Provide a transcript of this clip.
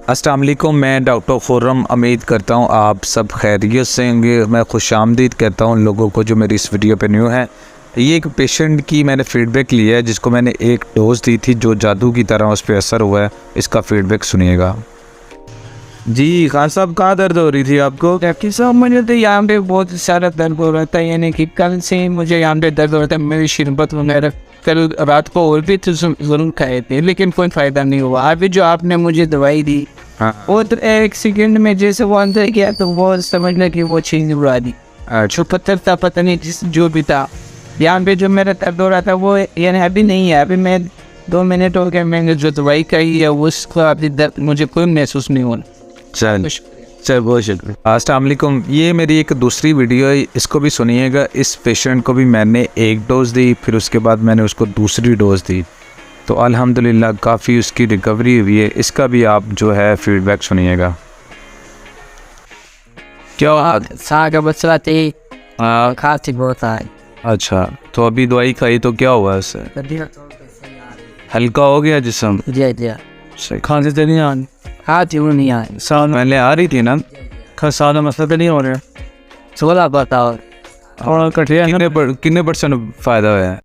अस्सलाम वालेकुम, मैं डॉक्टर खुर्रम उम्मीद करता हूँ आप सब खैरियत से होंगे। मैं खुशामदीद कहता हूँ उन लोगों को जो मेरी इस वीडियो पे न्यू है। ये एक पेशेंट की मैंने फ़ीडबैक लिया है जिसको मैंने एक डोज़ दी थी जो जादू की तरह उस पर असर हुआ है। इसका फ़ीडबैक सुनिएगा। जी खान साहब, कहाँ दर्द हो रही थी आपको? डॉक्टर साहब मुझे तो यहाँ पे बहुत सारा दर्द हो रहा था, यानी कि कल से मुझे यहाँ पे दर्द हो रहा था। मेरी शरबत वगैरह कल रात को और भी तो ज़रूर खाए थे लेकिन कोई फ़ायदा नहीं हुआ। अभी जो आपने मुझे दवाई दी वो तो एक सेकंड में जैसे वो अंदर गया तो वो समझ लें कि वो चीज़ उड़ा दी। जो पत्थर था पता नहीं जिस जो भी था, यहाँ पे जो मेरा दर्द हो रहा था वो यानी अभी नहीं है। अभी मैं 2 मिनट हो गए मैंने जो दवाई खाई है उसको अभी दर्द मुझे कोई महसूस नहीं होना। चल बहुत शुक्रिया। अस्सलाम वालेकुम, ये मेरी एक दूसरी वीडियो है, इसको भी सुनिएगा। इस पेशेंट को भी मैंने एक डोज़ दी, फिर उसके बाद मैंने उसको दूसरी डोज़ दी, तो अल्हम्दुलिल्लाह काफ़ी उसकी रिकवरी हुई है। इसका भी आप जो है फीडबैक सुनिएगा। जो सा का मसला थे खांसी बहुत आई। अच्छा, तो अभी दवाई खाई तो क्या हुआ इससे? हल्का हो गया जिस्म? जी सही। खांसी तो नहीं आनी? खांसी वो नहीं आई। साल पहले आ रही थी ना? साल में मसला तो नहीं हो रहा? 16 बताओ और कटिया कितने % फ़ायदा हुआ है?